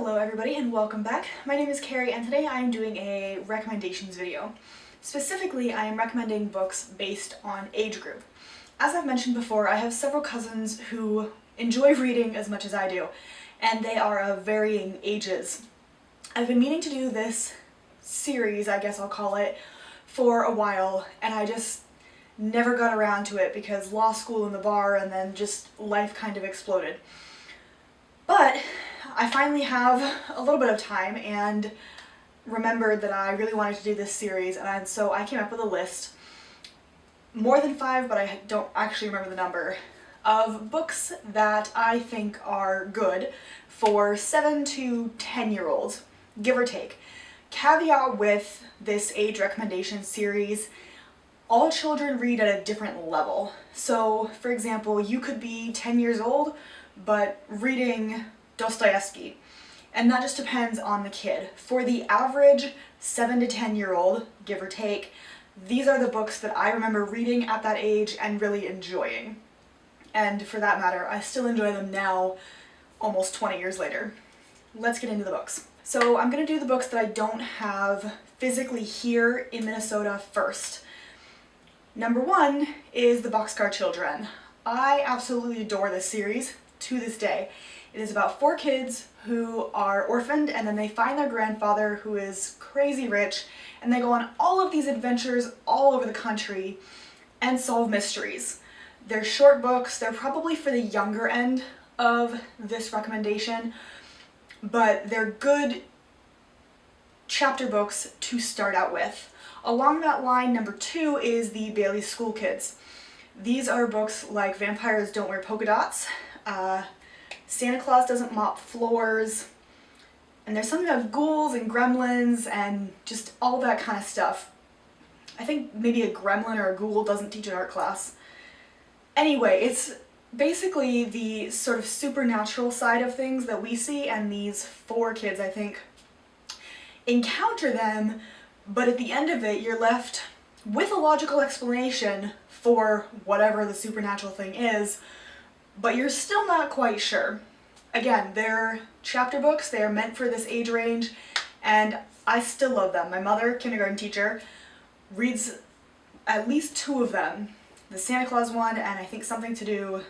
Hello everybody and welcome back. My name is Kari and today I am doing a recommendations video. Specifically, I am recommending books based on age group. As I've mentioned before, I have several cousins who enjoy reading as much as I do, and they are of varying ages. I've been meaning to do this series, I guess I'll call it, for a while, and I just never got around to it because law school and the bar and then just life kind of exploded. But I finally have a little bit of time and remembered that I really wanted to do this series, and so I came up with a list, more than 5, but I don't actually remember the number, of books that I think are good for 7 to 10-year-olds, give or take. Caveat with this age recommendation series, all children read at a different level. So, for example, you could be 10 years old, but reading Dostoevsky, and that just depends on the kid. For the average 7 to 10-year-old, give or take, these are the books that I remember reading at that age and really enjoying. And for that matter, I still enjoy them now, almost 20 years later. Let's get into the books. So I'm going to do the books that I don't have physically here in Minnesota first. Number 1 is The Boxcar Children. I absolutely adore this series to this day. It is about 4 kids who are orphaned, and then they find their grandfather who is crazy rich, and they go on all of these adventures all over the country and solve mysteries. They're short books. They're probably for the younger end of this recommendation, but they're good chapter books to start out with. Along that line, number 2 is the Bailey School Kids. These are books like Vampires Don't Wear Polka Dots, Santa Claus Doesn't Mop Floors, and there's something about ghouls and gremlins and just all that kind of stuff. I think maybe a gremlin or a ghoul doesn't teach an art class. Anyway, it's basically the sort of supernatural side of things that we see, and these 4 kids, I think, encounter them, but at the end of it you're left with a logical explanation for whatever the supernatural thing is, but you're still not quite sure. Again, they're chapter books, they are meant for this age range, and I still love them. My mother, kindergarten teacher, reads at least 2 of them. The Santa Claus one, and I think something to do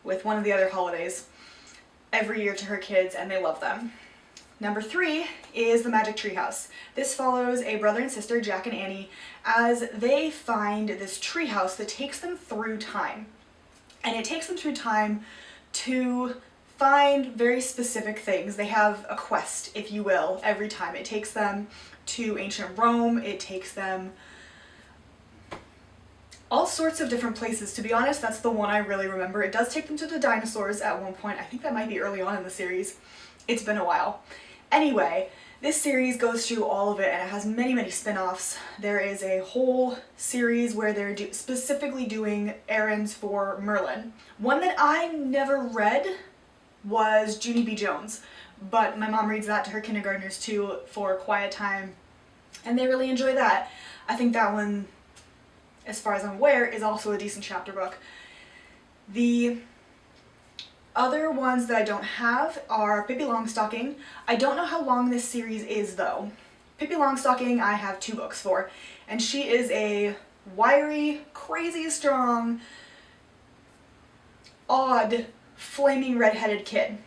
with one of the other holidays, every year to her kids, and they love them. Number 3 is The Magic Treehouse. This follows a brother and sister, Jack and Annie, as they find this treehouse that takes them through time. And it takes them through time to find very specific things. They have a quest, if you will, every time. It takes them to ancient Rome, it takes them all sorts of different places. To be honest, that's the one I really remember. It does take them to the dinosaurs at one point. I think that might be early on in the series. It's been a while. Anyway, this series goes through all of it, and it has many, many spin-offs. There is a whole series where they're specifically doing errands for Merlin. One that I never read was Junie B. Jones, but my mom reads that to her kindergartners too for quiet time, and they really enjoy that. I think that one, as far as I'm aware, is also a decent chapter book. The other ones that I don't have are Pippi Longstocking. I don't know how long this series is though. Pippi Longstocking I have 2 books for, and she is a wiry, crazy strong, odd, flaming red-headed kid.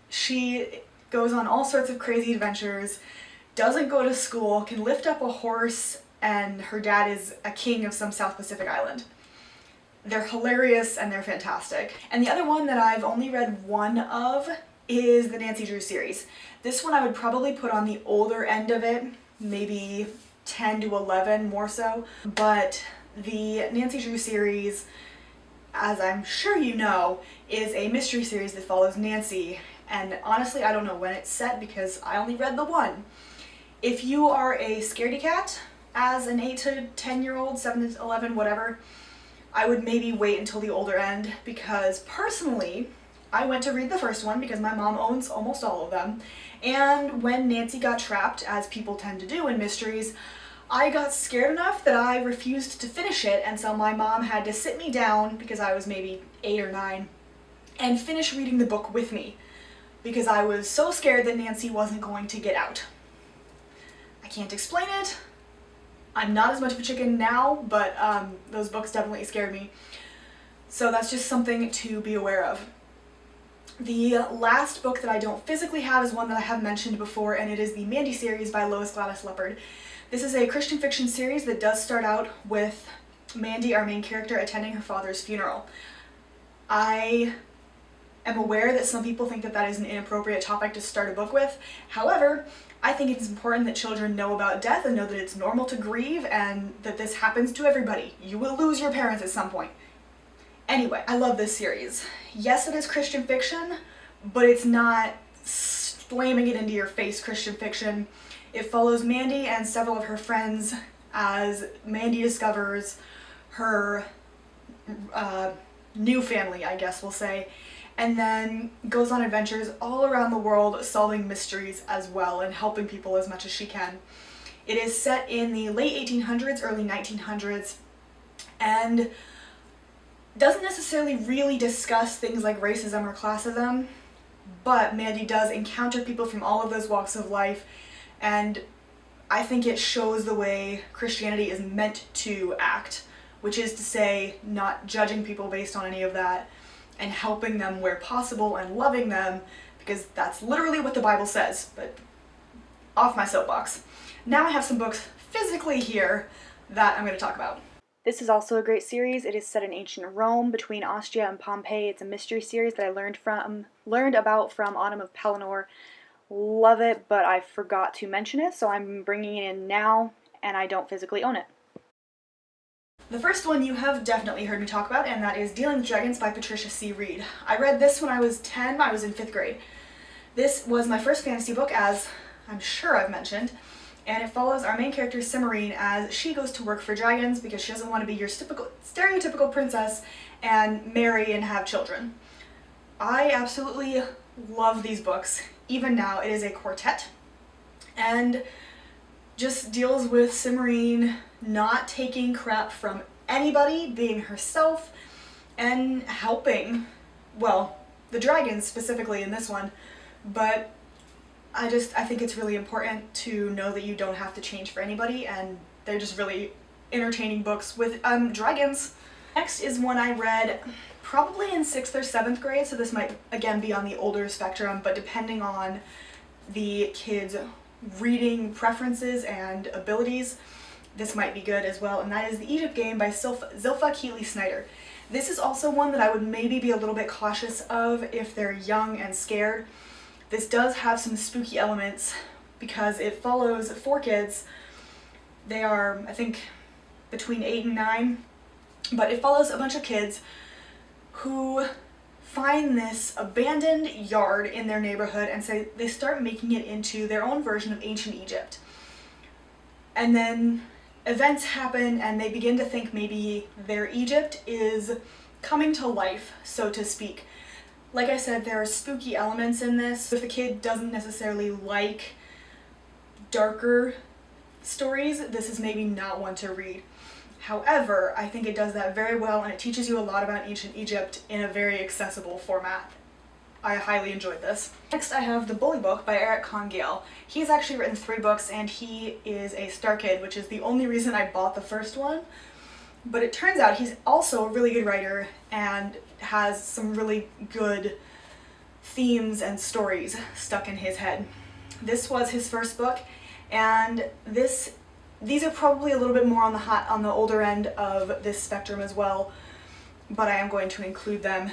She goes on all sorts of crazy adventures, doesn't go to school, can lift up a horse, and her dad is a king of some South Pacific island. They're hilarious and they're fantastic. And the other one that I've only read 1 of is the Nancy Drew series. This one I would probably put on the older end of it, maybe 10 to 11 more so. But the Nancy Drew series, as I'm sure you know, is a mystery series that follows Nancy. And honestly, I don't know when it's set because I only read the 1. If you are a scaredy cat as an 8 to 10-year-old, 7 to 11, whatever, I would maybe wait until the older end, because personally, I went to read the first one because my mom owns almost all of them, and when Nancy got trapped, as people tend to do in mysteries, I got scared enough that I refused to finish it, and so my mom had to sit me down, because I was maybe 8 or 9, and finish reading the book with me. because I was so scared that Nancy wasn't going to get out. I can't explain it. I'm not as much of a chicken now, but those books definitely scared me. So that's just something to be aware of. The last book that I don't physically have is one that I have mentioned before, and it is the Mandy series by Lois Gladys Leopard. This is a Christian fiction series that does start out with Mandy, our main character, attending her father's funeral. I am aware that some people think that that is an inappropriate topic to start a book with. However, I think it's important that children know about death and know that it's normal to grieve and that this happens to everybody. You will lose your parents at some point. Anyway, I love this series. Yes, it is Christian fiction, but it's not slamming it into your face Christian fiction. It follows Mandy and several of her friends as Mandy discovers her new family, I guess we'll say, and then goes on adventures all around the world solving mysteries as well and helping people as much as she can. It is set in the late 1800s, early 1900s, and doesn't necessarily really discuss things like racism or classism, but Mandy does encounter people from all of those walks of life, and I think it shows the way Christianity is meant to act, which is to say, not judging people based on any of that, and helping them where possible and loving them, because that's literally what the Bible says. But off my soapbox. Now I have some books physically here that I'm going to talk about. This is also a great series. It is set in ancient Rome between Ostia and Pompeii. It's a mystery series that I learned about from Autumn of Pelennor. Love it, but I forgot to mention it, so I'm bringing it in now, and I don't physically own it. The first one you have definitely heard me talk about, and that is Dealing with Dragons by Patricia C. Reed. I read this when I was 10, I was in 5th grade. This was my first fantasy book, as I'm sure I've mentioned, and it follows our main character Cimmerine as she goes to work for dragons because she doesn't want to be your stereotypical princess and marry and have children. I absolutely love these books. Even now, it is a quartet, and just deals with Cimmerine not taking crap from anybody, being herself, and helping, well, the dragons specifically in this one, but I think it's really important to know that you don't have to change for anybody, and they're just really entertaining books with dragons. Next is one I read probably in 6th or 7th grade, so this might again be on the older spectrum, but depending on the kids' reading preferences and abilities, this might be good as well, and that is The Egypt Game by Zilpha Keely Snyder. This is also one that I would maybe be a little bit cautious of if they're young and scared. This does have some spooky elements because it follows 4 kids. They are, I think, between 8 and 9, but it follows a bunch of kids who find this abandoned yard in their neighborhood and say they start making it into their own version of ancient Egypt. And then events happen and they begin to think maybe their Egypt is coming to life, so to speak. Like I said, there are spooky elements in this. If the kid doesn't necessarily like darker stories, this is maybe not one to read. However, I think it does that very well, and it teaches you a lot about ancient Egypt in a very accessible format. I highly enjoyed this. Next I have The Bully Book by Eric Congiel. He's actually written 3 books, and he is a star kid, which is the only reason I bought the first one. But it turns out he's also a really good writer and has some really good themes and stories stuck in his head. This was his first book, and these are probably a little bit more on the older end of this spectrum as well, but I am going to include them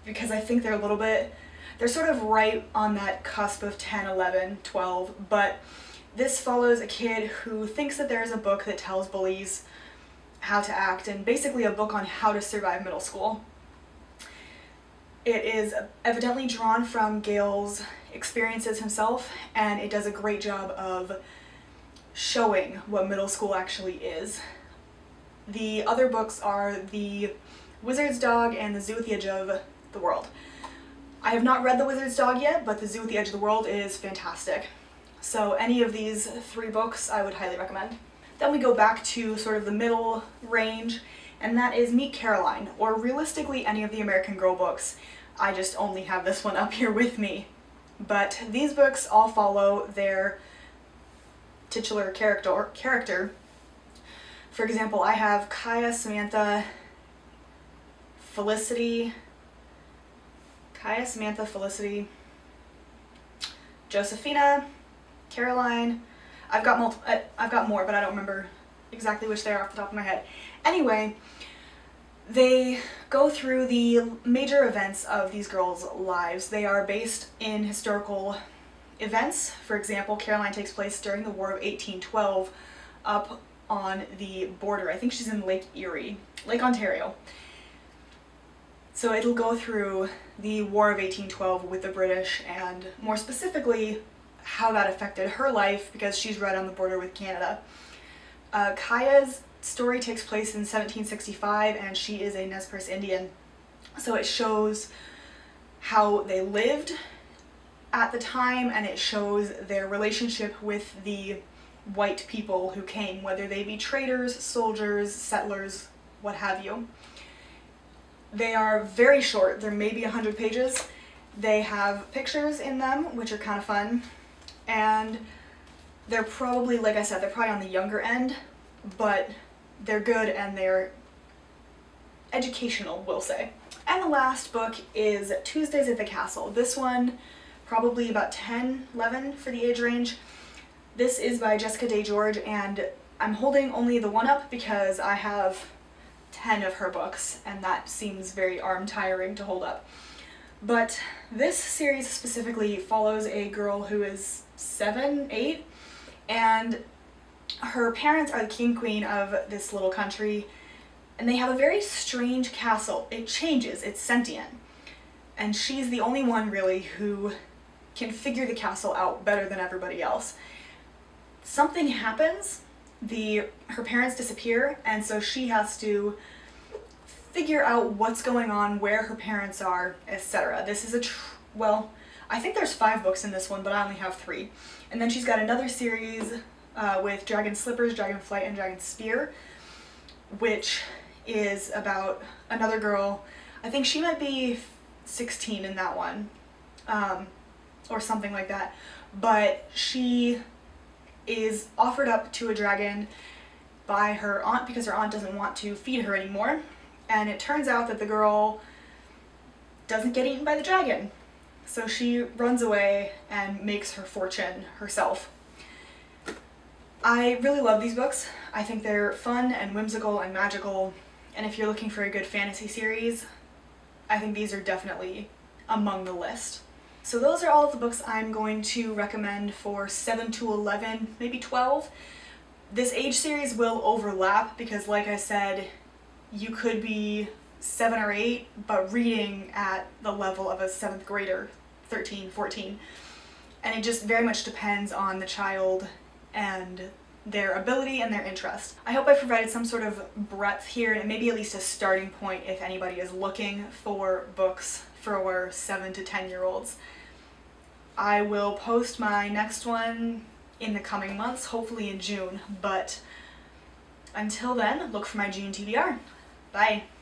because I think they're sort of right on that cusp of 10, 11, 12, but this follows a kid who thinks that there is a book that tells bullies how to act, and basically a book on how to survive middle school. It is evidently drawn from Gale's experiences himself, and it does a great job of showing what middle school actually is. The other books are The Wizard's Dog and The Zoo at the Edge of the World. I have not read The Wizard's Dog yet, but The Zoo at the Edge of the World is fantastic. So any of these 3 books I would highly recommend. Then we go back to sort of the middle range, and that is Meet Caroline, or realistically any of the American Girl books. I just only have this one up here with me. But these books all follow their titular character. For example, I have Kaya, Samantha, Felicity, Josephina, Caroline. I've got more, but I don't remember exactly which they are off the top of my head. Anyway, they go through the major events of these girls' lives. They are based in historical events. For example, Caroline takes place during the War of 1812 up on the border. I think she's in Lake Ontario. So it'll go through the War of 1812 with the British, and more specifically how that affected her life because she's right on the border with Canada. Kaya's story takes place in 1765 and she is a Nez Perce Indian. So it shows how they lived at the time, and it shows their relationship with the white people who came, whether they be traders, soldiers, settlers, what have you. They are very short. They're maybe 100 pages. They have pictures in them, which are kind of fun. And they're probably, like I said, they're probably on the younger end, but they're good and they're educational, we'll say. And the last book is Tuesdays at the Castle. This one, probably about 10, 11 for the age range. This is by Jessica Day George, and I'm holding only the one up because I have 10 of her books, and that seems very arm-tiring to hold up. But this series specifically follows a girl who is 7, 8, and her parents are the king and queen of this little country, and they have a very strange castle. It changes, it's sentient, and she's the only one really who can figure the castle out better than everybody else. Something happens, her parents disappear, and so she has to figure out what's going on, where her parents are, etc. This is well, I think there's 5 books in this one, but I only have 3. And then she's got another series with Dragon Slippers, Dragon Flight, and Dragon Spear, which is about another girl. I think she might be 16 in that one, or something like that. But she is offered up to a dragon by her aunt because her aunt doesn't want to feed her anymore. And it turns out that the girl doesn't get eaten by the dragon. So she runs away and makes her fortune herself. I really love these books. I think they're fun and whimsical and magical, and if you're looking for a good fantasy series, I think these are definitely among the list. So those are all of the books I'm going to recommend for 7 to 11, maybe 12. This age series will overlap because, like I said, you could be 7 or 8, but reading at the level of a 7th grader, 13, 14. And it just very much depends on the child and their ability and their interest. I hope I provided some sort of breadth here and maybe at least a starting point if anybody is looking for books for 7 to 10-year-olds. I will post my next one in the coming months, hopefully in June, but until then, look for my June TBR. Bye!